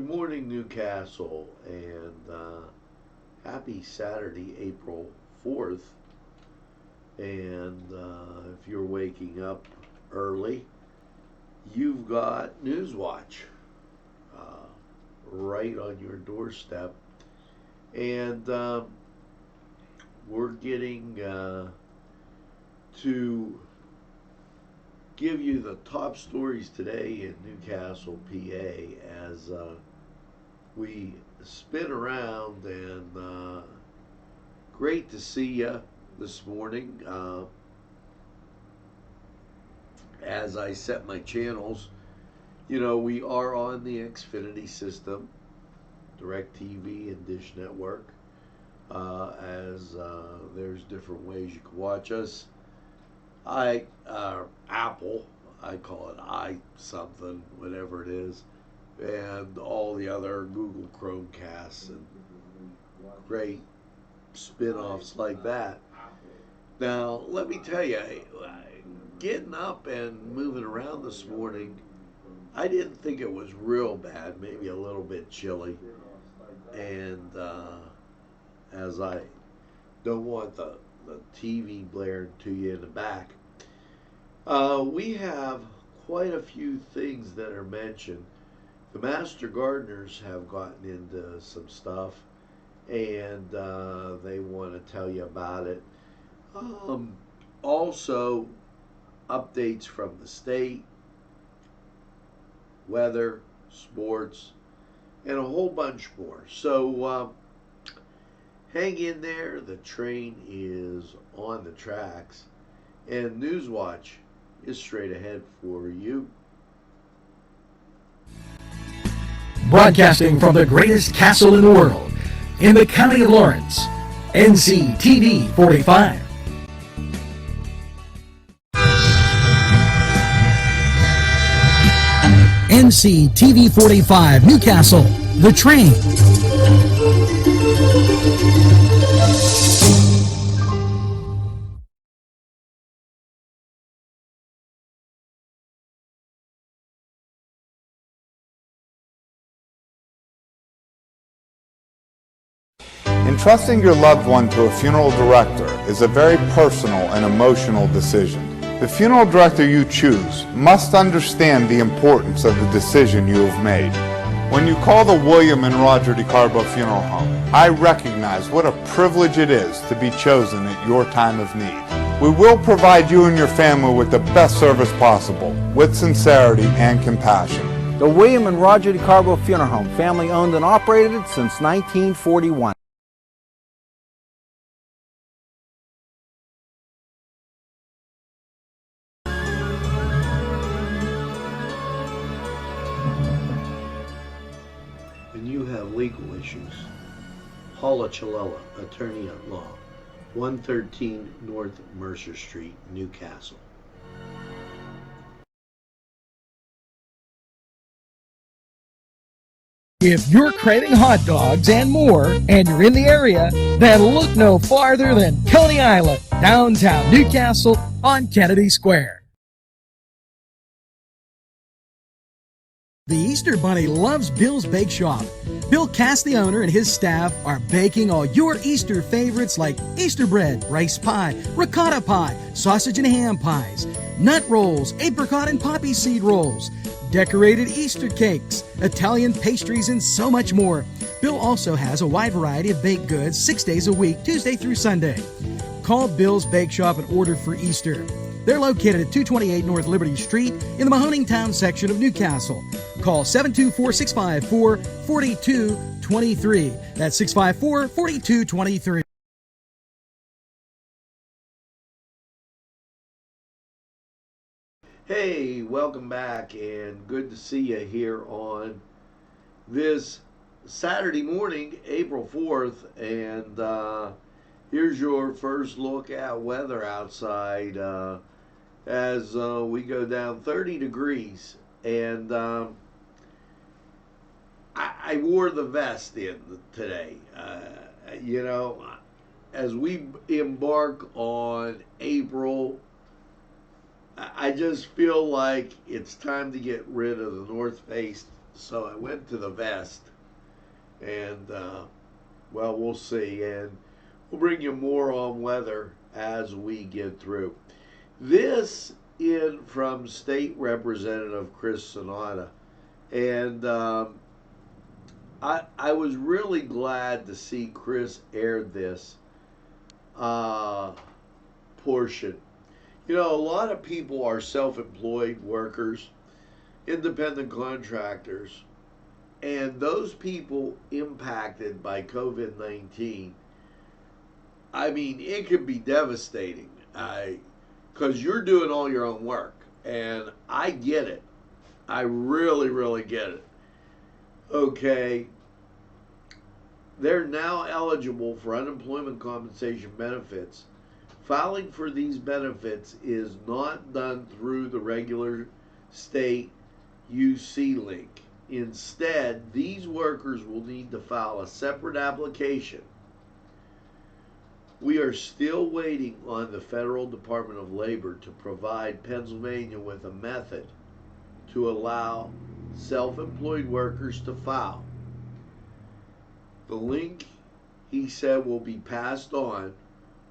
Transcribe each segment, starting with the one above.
Good morning, Newcastle, and happy Saturday, April 4th. And if you're waking up early, you've got Newswatch right on your doorstep. And we're getting to give you the top stories today in Newcastle, PA, as we spin around. And great to see you this morning. As I set my channels, we are on the Xfinity system, DirecTV and Dish Network. As there's different ways you can watch us. Apple, I call it I something, whatever it is, and all the other Google Chromecasts and great spin-offs like that. Now, let me tell you, getting up and moving around this morning, I didn't think it was real bad, maybe a little bit chilly, and as I don't want the TV blaring to you in the back. We have quite a few things that are mentioned. The Master Gardeners have gotten into some stuff, and they want to tell you about it. Also, updates from the state, weather, sports, and a whole bunch more. So hang in there. The train is on the tracks, and Newswatch is straight ahead for you. Broadcasting from the greatest castle in the world, in the county of Lawrence, NCTV45. NCTV45 Newcastle, the train. Entrusting your loved one to a funeral director is a very personal and emotional decision. The funeral director you choose must understand the importance of the decision you have made. When you call the William and Roger DeCarbo Funeral Home, I recognize what a privilege it is to be chosen at your time of need. We will provide you and your family with the best service possible, with sincerity and compassion. The William and Roger DeCarbo Funeral Home, family owned and operated since 1941. And you have legal issues. Paula Chalella, attorney at law, 113 North Mercer Street, Newcastle. If you're craving hot dogs and more, and you're in the area, then look no farther than Coney Island, downtown Newcastle on Kennedy Square. The Easter Bunny loves Bill's Bake Shop. Bill Cass, the owner, and his staff are baking all your Easter favorites like Easter bread, rice pie, ricotta pie, sausage and ham pies, nut rolls, apricot and poppy seed rolls, decorated Easter cakes, Italian pastries, and so much more. Bill also has a wide variety of baked goods 6 days a week, Tuesday through Sunday. Call Bill's Bake Shop and order for Easter. They're located at 228 North Liberty Street in the Mahoning Town section of Newcastle. Call 724-654-4223. That's 654-4223. Hey, welcome back, and good to see you here on this Saturday morning, April 4th, and here's your first look at weather outside as we go down 30 degrees, and I wore the vest in today. As we embark on April, I just feel like it's time to get rid of the North Face So I went to the vest, and well, we'll see, and we'll bring you more on weather as we get through. This in from State Representative Chris Sonata, and I was really glad to see Chris aired this portion. You know, a lot of people are self-employed workers, independent contractors, and those people impacted by COVID-19. I mean, it could be devastating. Because you're doing all your own work, and I get it. I really, really get it. Okay, they're now eligible for unemployment compensation benefits. Filing for these benefits is not done through the regular state UC link. Instead, these workers will need to file a separate application. We are still waiting on the Federal Department of Labor to provide Pennsylvania with a method to allow self-employed workers to file. The link, he said, will be passed on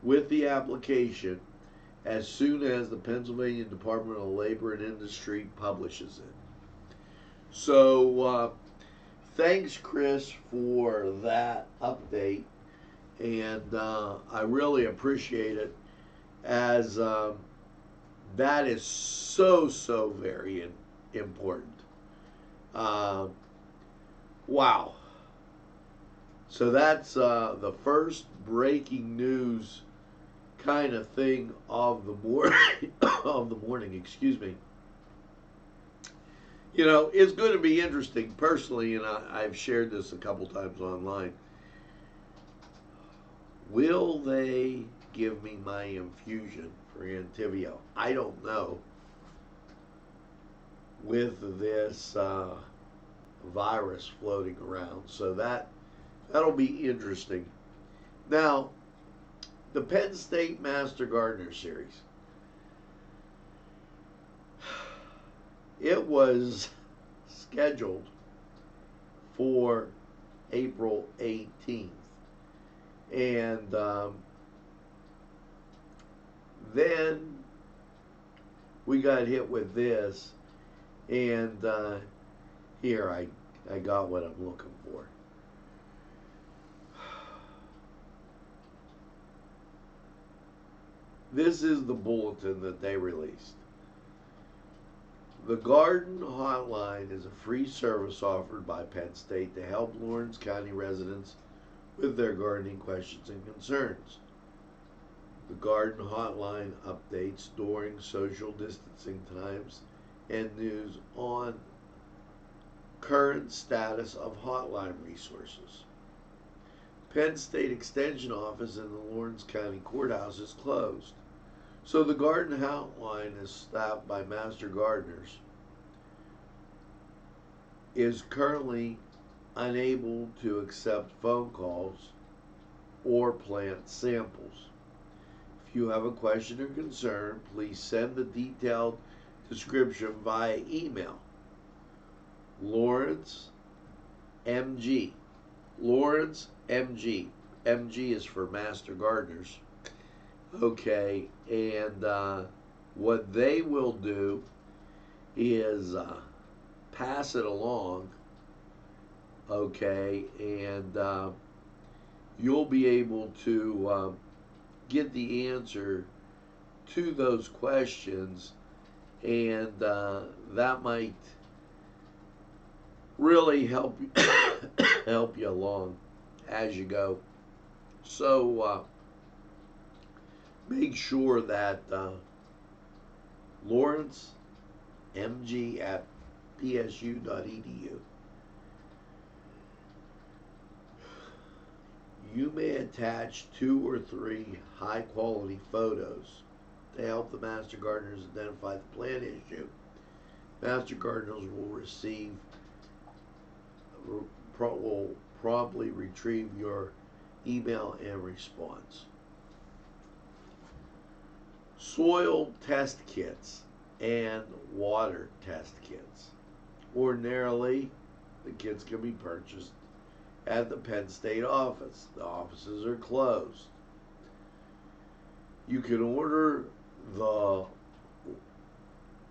with the application as soon as the Pennsylvania Department of Labor and Industry publishes it. So, thanks, Chris, for that update, and I really appreciate it, as that is so very important. Wow. So that's the first breaking news kind of thing of the morning. Of the morning, excuse me. You know, it's going to be interesting personally, and I've shared this a couple times online. Will they give me my infusion for Entyvio? I don't know. With this virus floating around, so that'll be interesting. Now, the Penn State Master Gardener Series. It was scheduled for April 18th. And then we got hit with this. And here I got what I'm looking for. This is the bulletin that they released. The Garden Hotline is a free service offered by Penn State to help Lawrence County residents with their gardening questions and concerns. The Garden Hotline updates during social distancing times and news on current status of hotline resources. Penn State Extension Office in the Lawrence County Courthouse is closed. So the Garden Hotline is staffed by Master Gardeners, is currently unable to accept phone calls or plant samples. If you have a question or concern, please send the detailed description via email. Lawrence MG. Lawrence MG. MG is for Master Gardeners. Okay, and what they will do is pass it along, okay, and you'll be able to get the answer to those questions, and that might really help help you along as you go. So make sure that Lawrence MG at psu.edu. You may attach 2 or 3 high quality photos to help the Master Gardeners identify the plant issue. Master Gardeners will promptly retrieve your email and response. Soil test kits and water test kits. Ordinarily, The kits can be purchased at the Penn State office. The offices are closed. You can order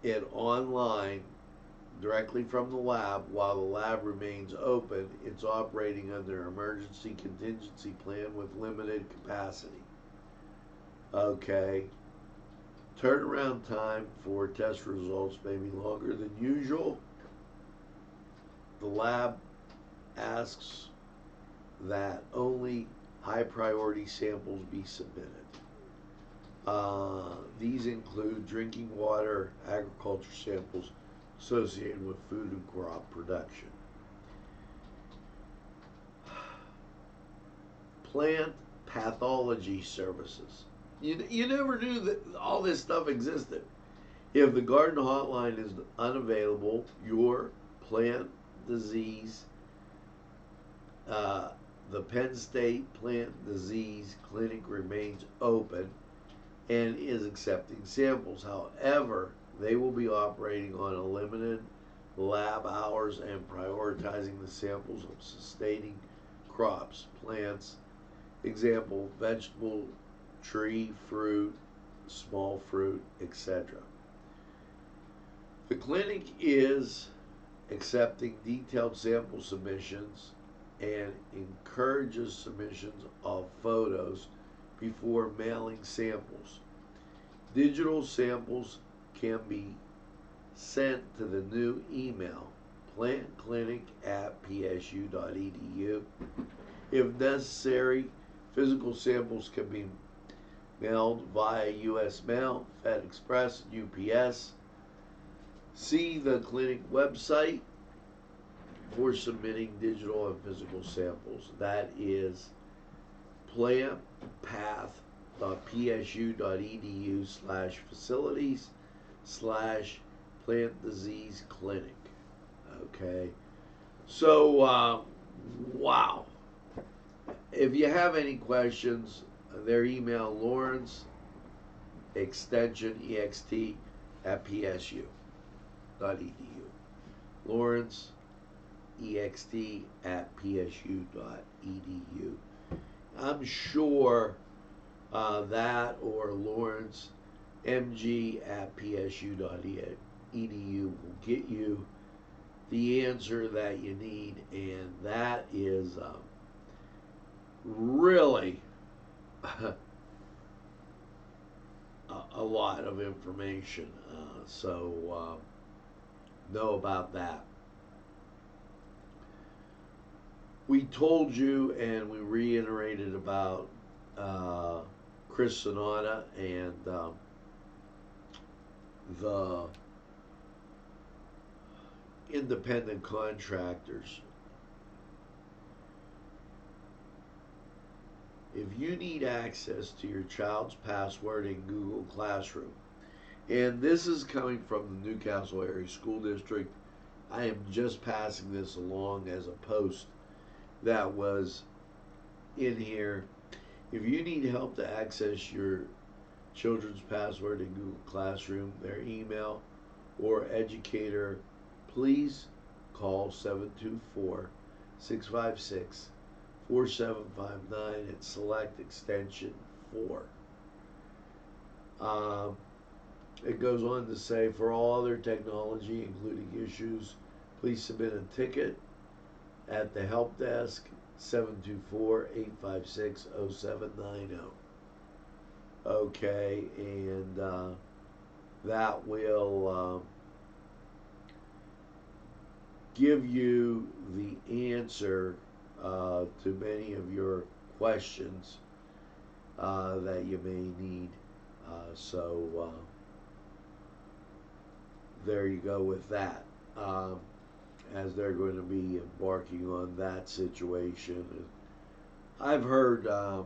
it online directly from the lab while the lab remains open. It's operating under emergency contingency plan with limited capacity. Okay. Turnaround time for test results may be longer than usual. The lab asks that only high priority samples be submitted. These include drinking water, agriculture samples associated with food and crop production. Plant pathology services. You never knew that all this stuff existed. If the garden hotline is unavailable, your plant disease, the Penn State Plant Disease Clinic remains open and is accepting samples. However, they will be operating on a limited lab hours and prioritizing the samples of sustaining crops, plants, example, vegetable, tree, fruit, small fruit, etc. The clinic is accepting detailed sample submissions and encourages submissions of photos before mailing samples. Digital samples can be sent to the new email, plantclinic@psu.edu. If necessary, physical samples can be mailed via U.S. Mail, Fed Express, UPS. See the clinic website for submitting digital and physical samples. That is plantpath.psu.edu/facilities/plant disease clinic. Okay. So, wow. If you have any questions, their email Lawrence extension ext at psu.edu. Lawrence ext at psu.edu. I'm sure that or Lawrence mg at psu.edu will get you the answer that you need, and that is really a lot of information. So know about that. We told you and we reiterated about Chris Sonata and the independent contractors. If you need access to your child's password in Google Classroom, and this is coming from the Newcastle Area School District, I am just passing this along as a post that was in here. If you need help to access your children's password in Google Classroom, their email, or educator, please call 724-656-4759 and select extension 4. It goes on to say, for all other technology, including issues, please submit a ticket at the help desk, 724-856-0790. Okay, and that will give you the answer to many of your questions that you may need. So there you go with that. As they're going to be embarking on that situation. I've heard, I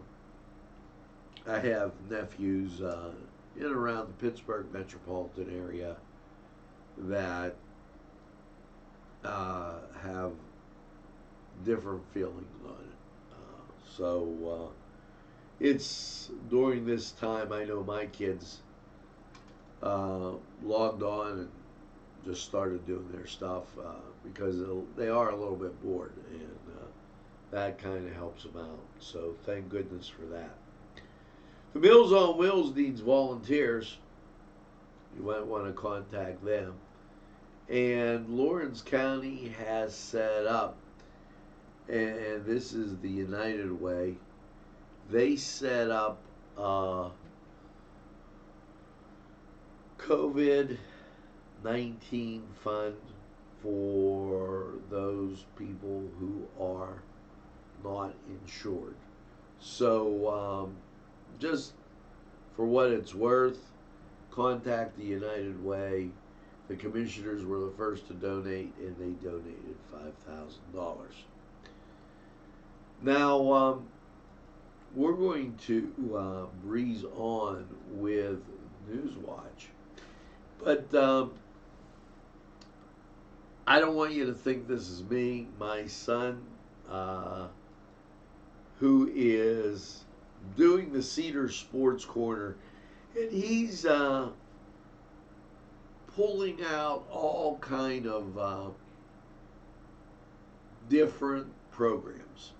have nephews in and around the Pittsburgh metropolitan area that have different feelings on it. So it's during this time, I know my kids logged on and just started doing their stuff because they are a little bit bored, and that kind of helps them out. So thank goodness for that. The Meals on Wheels needs volunteers. You might want to contact them. And Lawrence County has set up, and this is the United Way, they set up a COVID-19 fund for those people who are not insured. So just for what it's worth, contact the United Way. The commissioners were the first to donate, and they donated $5,000. Now, we're going to breeze on with Newswatch. But I don't want you to think this is me. My son, who is doing the Cedar Sports Corner, and he's pulling out all kind of different programs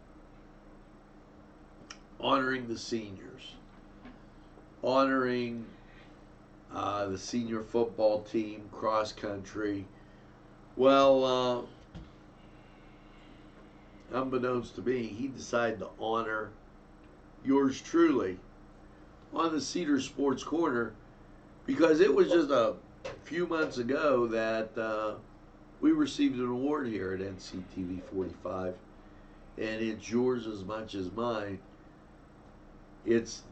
honoring the seniors, honoring the senior football team, cross country. Well, unbeknownst to me, he decided to honor yours truly on the Cedar Sports Corner, because it was just a few months ago that we received an award here at NCTV45, and it's yours as much as mine. It's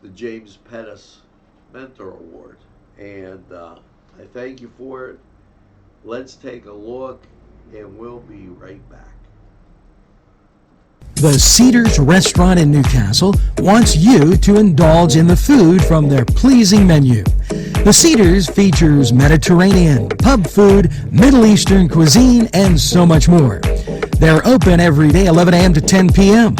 the James Pettis Mentor Award, and I thank you for it. Let's take a look, and we'll be right back. The Cedars Restaurant in Newcastle wants you to indulge in the food from their pleasing menu. The Cedars features Mediterranean, pub food, Middle Eastern cuisine, and so much more. They're open every day, 11 a.m. to 10 p.m.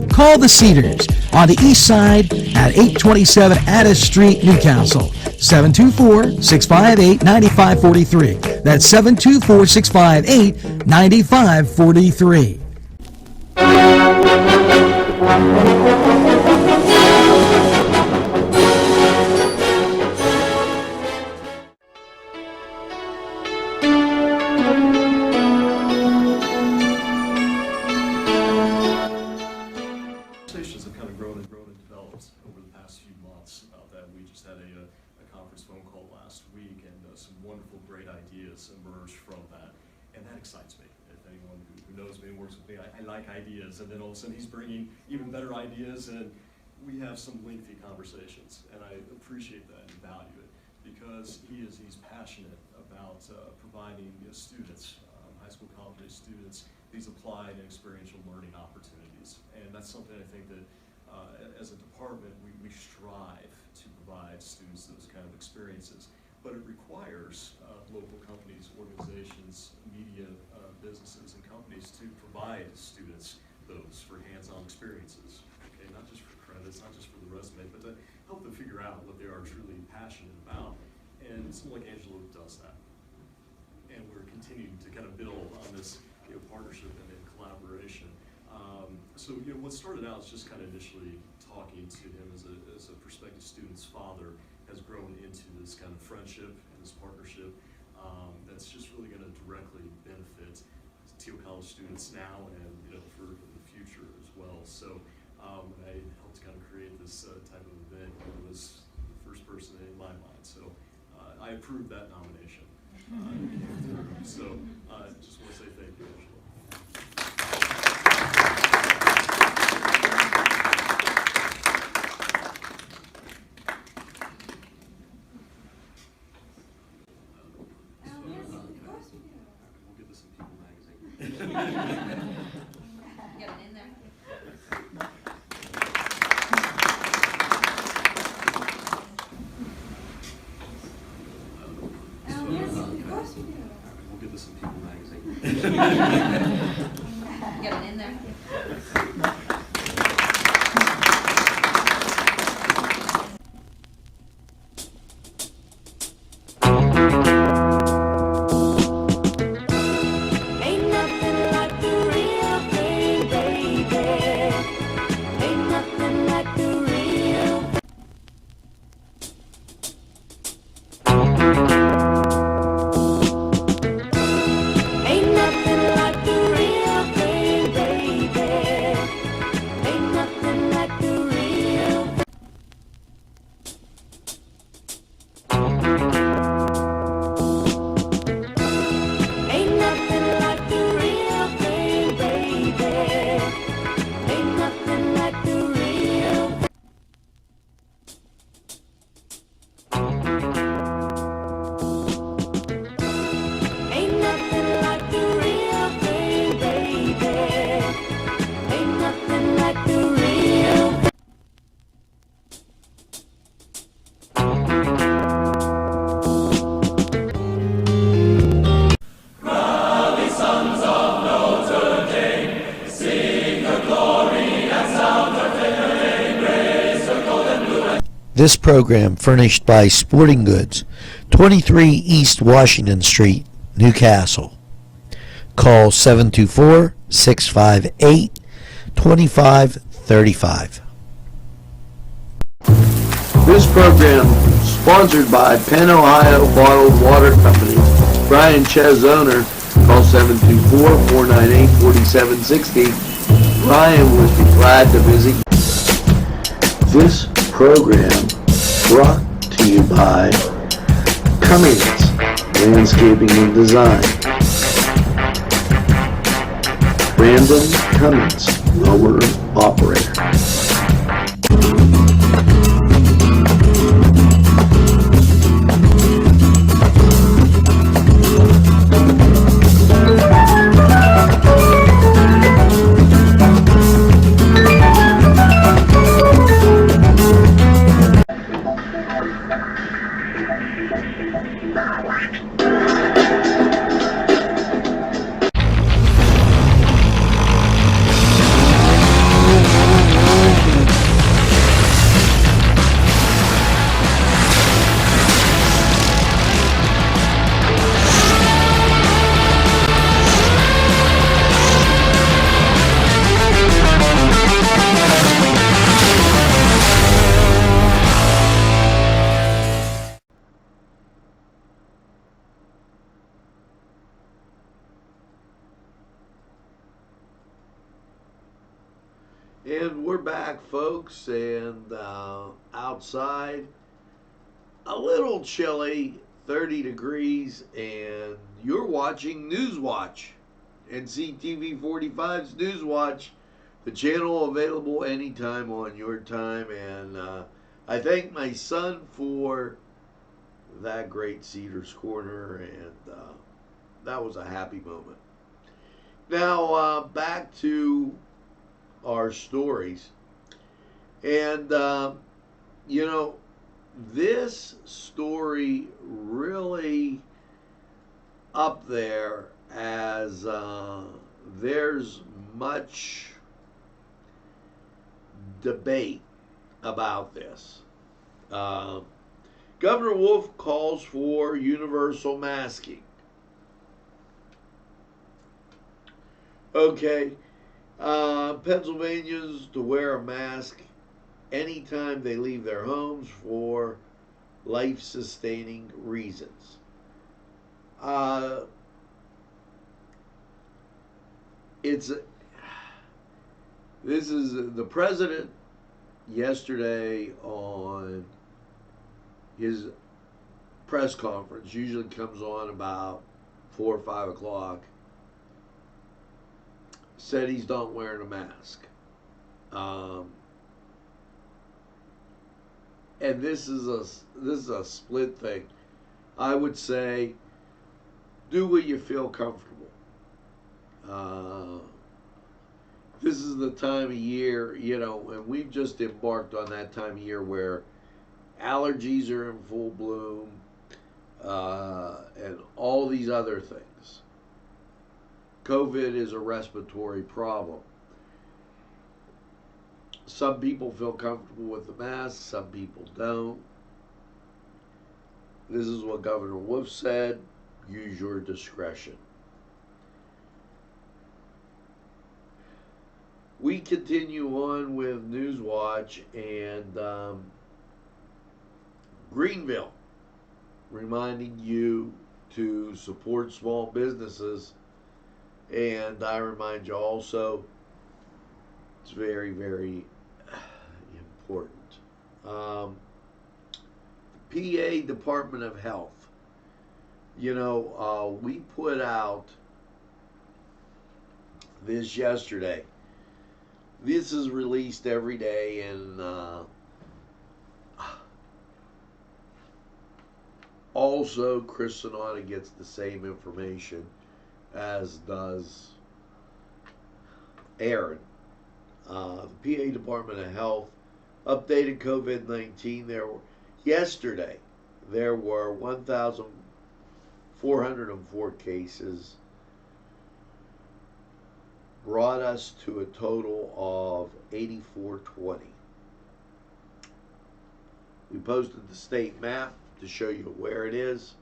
Call the Cedars on the east side at 827 Addis Street, Newcastle. 724-658-9543. That's 724-658-9543. Conversations have kind of grown and developed over the past few months about that. We just had a conference phone call last week, and some wonderful, great ideas emerged from that, and that excites me. If anyone who knows me and works with me, I like ideas, and then all of a sudden he's bringing even better ideas, and we have some lengthy conversations, and I appreciate that and value it, because he's passionate about providing students, high school, college students, these applied and experiential learning opportunities. And that's something I think that as a department we strive to provide students those kind of experiences. But it requires local companies, organizations, media businesses and companies to provide students those for hands-on experiences. Okay, not just for credits, not just for the resume, but to help them figure out what they are truly passionate about. And someone like Angelo does that. And we're continuing to kind of build on this partnership and collaboration. So what started out as just kind of initially talking to him as a prospective student's father has grown into this kind of friendship and this partnership that's just really going to directly benefit Teal College students now and for the future as well. So when I helped kind of create this type of event, he was the first person in my mind. So I approved that nomination. So just want to say thank you, Angelo. We'll get this in People magazine. Get it in there. We'll get this in People magazine. Get it in there. This program furnished by Sporting Goods, 23 East Washington Street, Newcastle. Call 724-658-2535. This program sponsored by Penn Ohio Bottled Water Company. Brian Ches, owner. Call 724-498-4760. Brian would be glad to visit you. This program brought to you by Cummings Landscaping and Design. Brandon Cummings, owner operator. And we're back, folks, and outside, a little chilly, 30 degrees, and you're watching Newswatch, NCTV45's Newswatch, the channel available anytime on your time, and I thank my son for that great Cedars Corner, and that was a happy moment. Now, back to our stories. And, you know, this story really up there as there's much debate about this. Governor Wolf calls for universal masking. Okay. Pennsylvanians to wear a mask anytime they leave their homes for life-sustaining reasons. This is the president yesterday on his press conference. Usually comes on about 4 or 5 o'clock. Said he's not wearing a mask. And this is a split thing. I would say do what you feel comfortable. This is the time of year, you know, and we've just embarked on that time of year where allergies are in full bloom, and all these other things. COVID is a respiratory problem. Some people feel comfortable with the mask, some people don't. This is what Governor Wolf said. Use your discretion. We continue on with Newswatch, and Greenville reminding you to support small businesses. And I remind you also, it's very, very important. PA Department of Health. You know, we put out this yesterday. This is released every day, and also Chris Sonata gets the same information as does Aaron. The PA Department of Health updated COVID-19. Yesterday there were 1,404 cases, brought us to a total of 8,420. We posted the state map to show you where it is.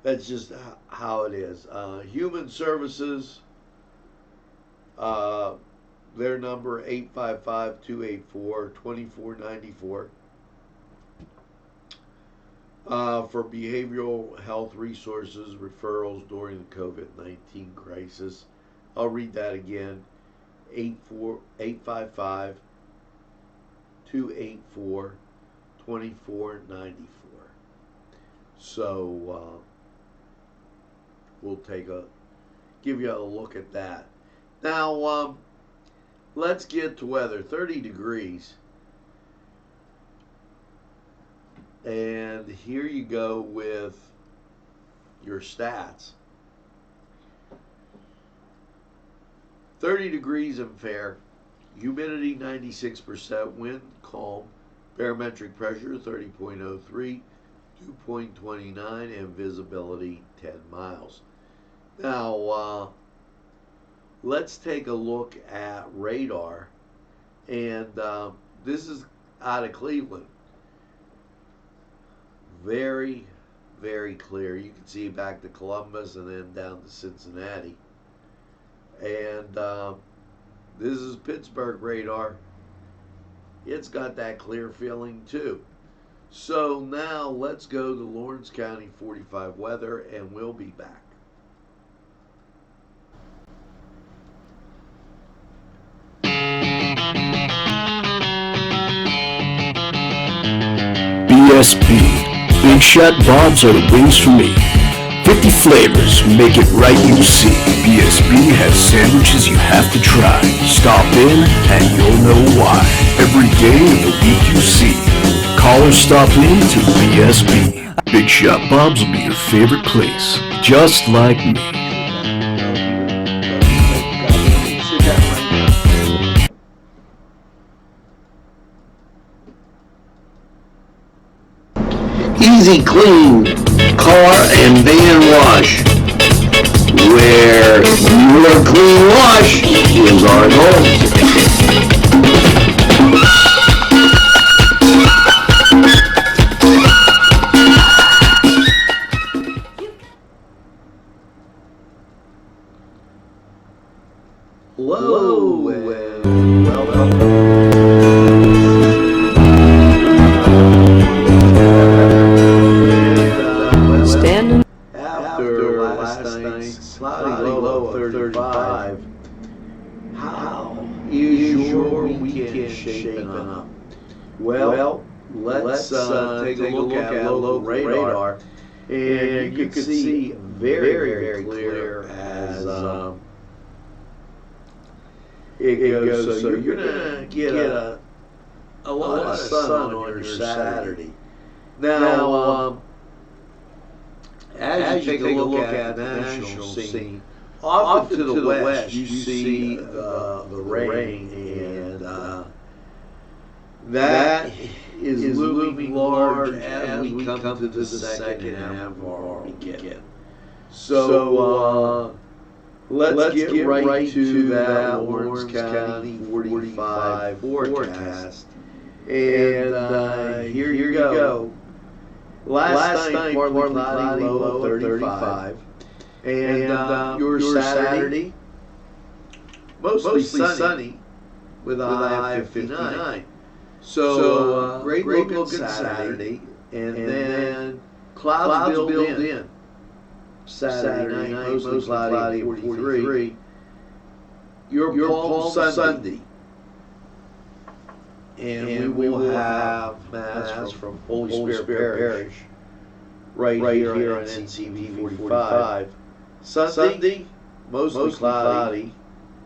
That's just how it is. Human Services, their number 855-284-2494. For behavioral health resources, referrals during the COVID-19 crisis. I'll read that again. 855-284-2494. So we'll give you a look at that. Now let's get to weather. 30 degrees. And here you go with your stats. 30 degrees and fair, humidity 96%, wind calm, barometric pressure 30.03, dew point 29, and visibility 10 miles. Now, let's take a look at radar, and this is out of Cleveland. Very, very clear. You can see back to Columbus and then down to Cincinnati. And this is Pittsburgh radar. It's got that clear feeling too. So now let's go to Lawrence County 45 weather, and we'll be back. BSB. Big Shot Bobs are the wings for me. 50 flavors, make it right, you see. BSB has sandwiches you have to try. Stop in and you'll know why. Every day of the week you see. Call or stop in to BSB. Big Shot Bobs will be your favorite place, just like me. Easy Clean Car and Van Wash, where your clean wash is our goal. Hello, and welcome. After last night's cloudy low of 35, how is your weekend shaping up? Well, let's take a look at local radar, and you can see very, very clear as it goes. So you're gonna get a lot of sun on your Saturday. Now, as you take a look at the national scene, off to the west, you see the rain, and that is looming large as we come to the second half of our weekend. So let's get right to that Lawrence County 45 forecast, and here you go. Last night, partly cloudy, low of 35. And your Saturday, mostly sunny with a high of 59. So, great looking Saturday. And then clouds build in. Saturday night, mostly cloudy, 43. Your Palm Sunday. And we will have Mass from Holy Spirit Parish right here on NCTV45. Sunday, mostly cloudy,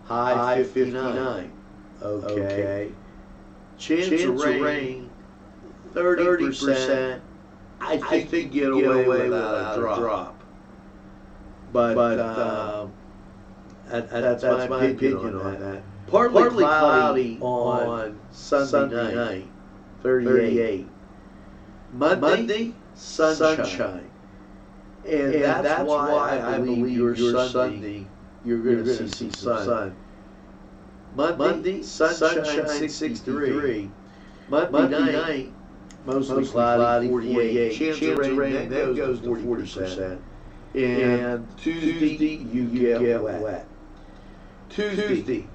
high 59. Okay. Chance of rain, 30%. I think get away without a drop. But that's my opinion on that. Partly cloudy on Sunday night, 38. Monday, sunshine. And that's why I believe your Sunday, you're going to see some sun. Monday, sunshine 63. Monday night, mostly cloudy 48. Chance of rain, that goes to 40%. And Tuesday, you get wet. Tuesday,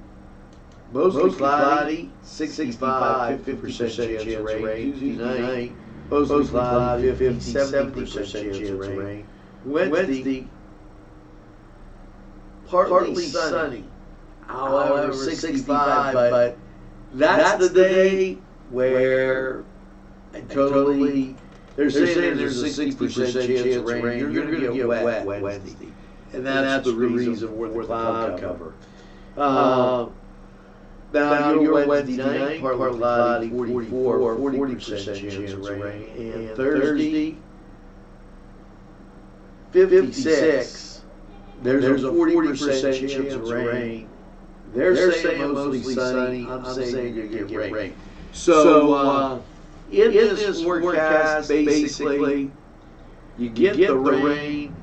mostly cloudy, 65, 50% chance of rain. Tuesday night, mostly cloudy, 50, 70% chance of rain. Wednesday, partly sunny. However, 65, but that's the day where they're saying there's a 60% chance of rain. You're going to get wet Wednesday. And that's the reason for the cloud cover. Now your Wednesday night, partly cloudy, 44, 40% chance of rain. And Thursday, 56, there's a 40% chance of rain. They're saying mostly sunny. I'm saying you're going to get rain. So in this forecast, basically, you get the rain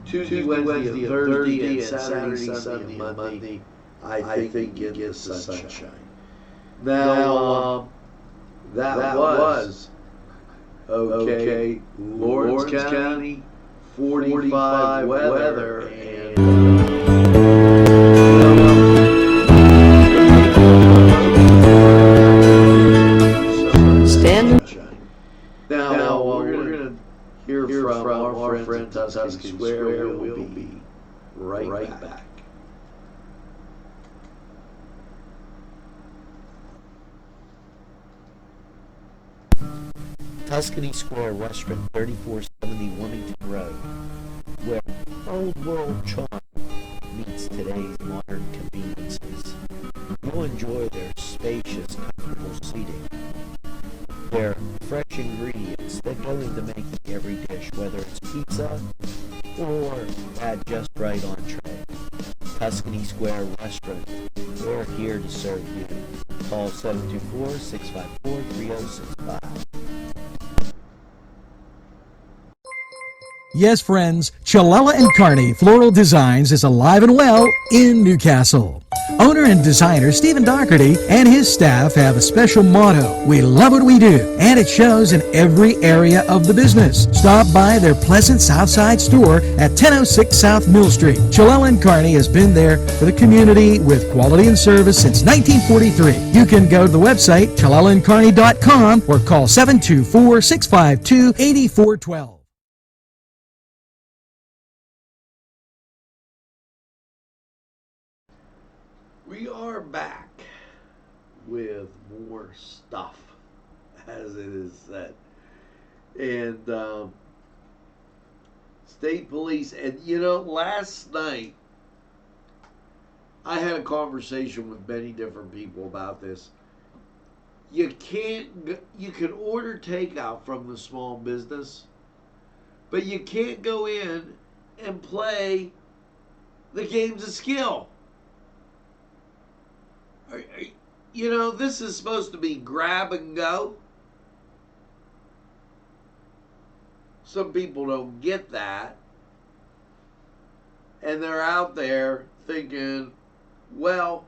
Tuesday, Wednesday, and Thursday, and Saturday, Sunday, and Monday. I think you get the sunshine. Now, that was, okay, Lawrence County, 45 weather, and Now we're going to hear from our friend Tuscany Square. We'll be right back. Tuscany Square Restaurant, 3470 Wilmington Road, where old world charm meets today's modern conveniences. You'll enjoy their spacious, comfortable seating, their fresh ingredients that go into making every dish, whether it's pizza or that just right entree. Tuscany Square Restaurant, we're here to serve you. Call 724-654-3065. Yes, friends, Chalella and Carney Floral Designs is alive and well in Newcastle. Owner and designer Stephen Doherty and his staff have a special motto: we love what we do, and it shows in every area of the business. Stop by their pleasant Southside store at 1006 South Mill Street. Chalella and Carney has been there for the community with quality and service since 1943. You can go to the website chalellaandcarney.com or call 724-652-8412. We are back with more stuff, as it is said. And state police, and last night I had a conversation with many different people about this. You can order takeout from the small business, but you can't go in and play the games of skill. This is supposed to be grab and go. Some people don't get that. And they're out there thinking, well,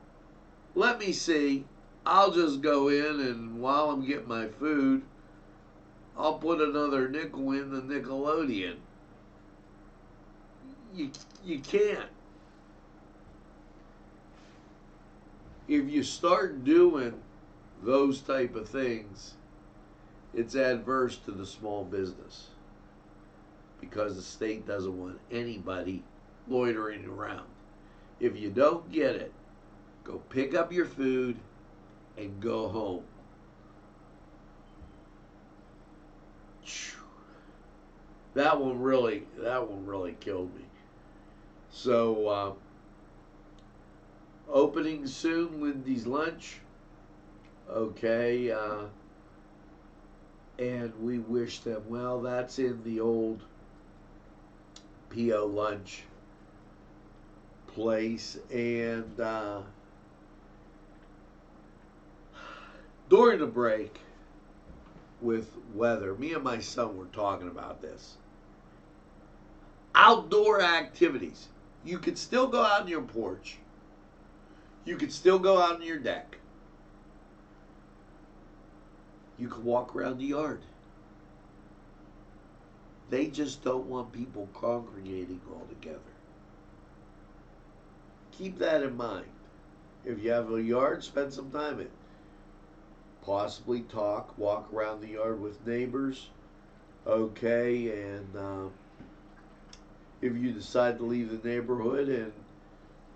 let me see. I'll just go in, and while I'm getting my food, I'll put another nickel in the Nickelodeon. You can't. If you start doing those type of things, it's adverse to the small business, because the state doesn't want anybody loitering around. If you don't get it, go pick up your food and go home. That one really killed me. So opening soon, Lindy's Lunch. Okay, and we wish them well. That's in the old P.O. Lunch place. And during the break with weather, me and my son were talking about this. Outdoor activities. You could still go out on your porch. You can still go out on your deck. You can walk around the yard. They just don't want people congregating all together. Keep that in mind. If you have a yard, spend some time in it. Possibly talk, walk around the yard with neighbors. Okay, and if you decide to leave the neighborhood and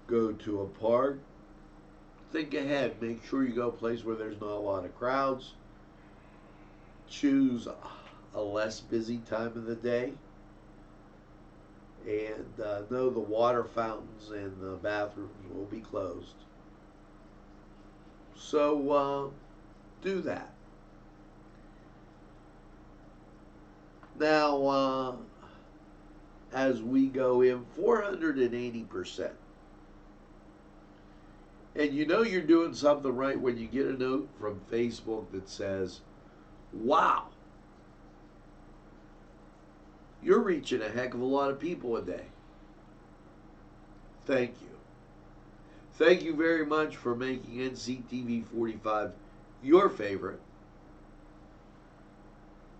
go to a park, think ahead. Make sure you go a place where there's not a lot of crowds. Choose a less busy time of the day. And know the water fountains and the bathrooms will be closed. So do that. Now, as we go in 480%. And you know you're doing something right when you get a note from Facebook that says, wow, you're reaching a heck of a lot of people a day. Thank you. Thank you very much for making NCTV45 your favorite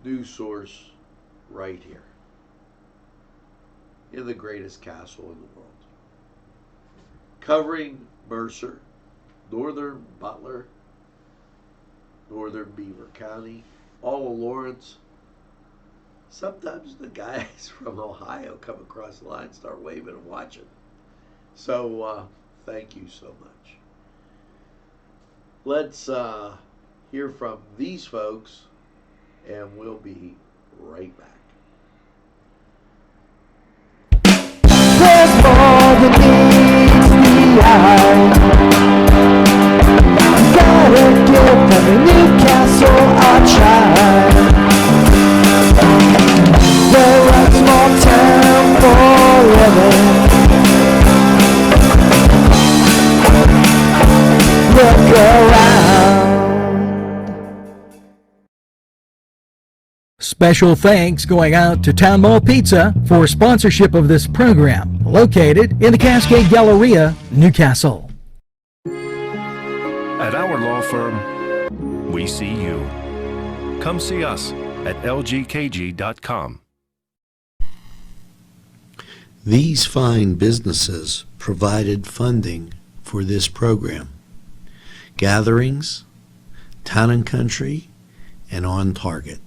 news source right here in the greatest castle in the world. Covering Mercer, northern Butler, northern Beaver County, all of Lawrence. Sometimes the guys from Ohio come across the line, start waving and watching. So thank you so much. Let's hear from these folks, and we'll be right back. There's more than meets the eye. Gotta give every Newcastle a try. They're a small town for living. Look around. Special thanks going out to Town Mall Pizza for sponsorship of this program, located in the Cascade Galleria, Newcastle. At our law firm, we see you. Come see us at lgkg.com. These fine businesses provided funding for this program. Gatherings, Town and Country, and On Target.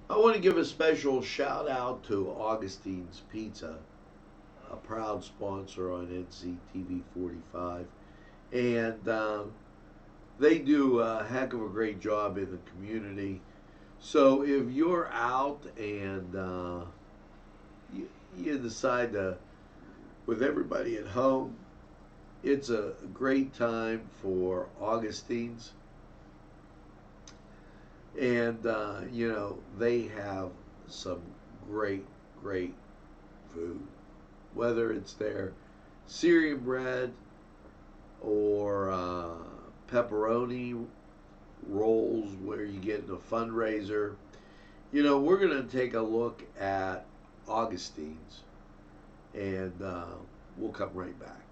I want to give a special shout out to Augustine's Pizza, a proud sponsor on NCTV45, and they do a heck of a great job in the community. So if you're out and you decide to, with everybody at home, it's a great time for Augustine's. And, you know, they have some great food. Whether it's their Syrian bread or pepperoni rolls where you get in a fundraiser. You know, we're going to take a look at Augustine's, and we'll come right back.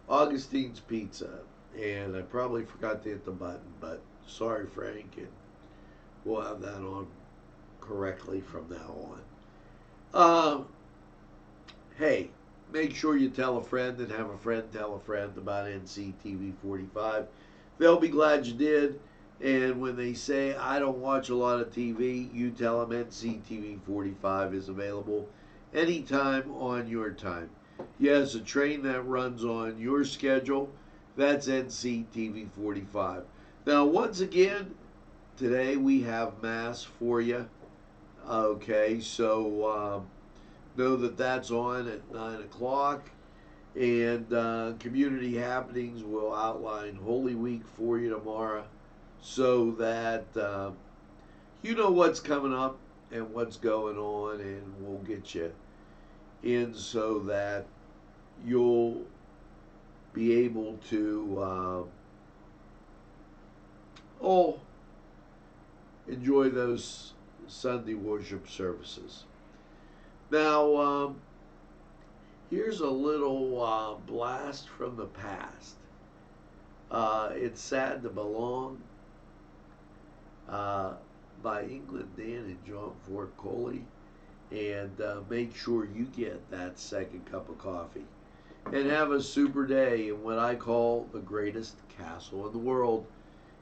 Augustine's Pizza, and I probably forgot to hit the button, but sorry, Frank, and we'll have that on correctly from now on. Hey, make sure you tell a friend and have a friend tell a friend about NCTV45. They'll be glad you did. And when they say, I don't watch a lot of TV, you tell them NCTV45 is available anytime on your time. Yes, a train that runs on your schedule, that's NCTV45. Now, once again, today we have Mass for you. Okay, so know that that's on at 9 o'clock. And Community Happenings will outline Holy Week for you tomorrow so that you know what's coming up and what's going on, and we'll get you in so that you'll be able to enjoy those Sunday worship services. Now, here's a little blast from the past. It's Sad to Belong by England Dan and John Fort Coley. And make sure you get that second cup of coffee. And have a super day in what I call the greatest castle in the world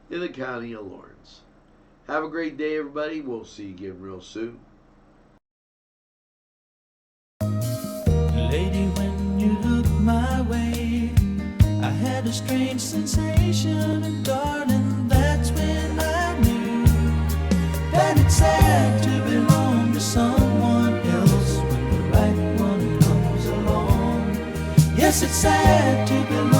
in the county of Lawrence. Have a great day, everybody. We'll see you again real soon. Lady, when you look my way, I had a strange sensation, and darling, that's when I knew that it's sad to belong to someone else when the right one comes along. Yes, it's sad to belong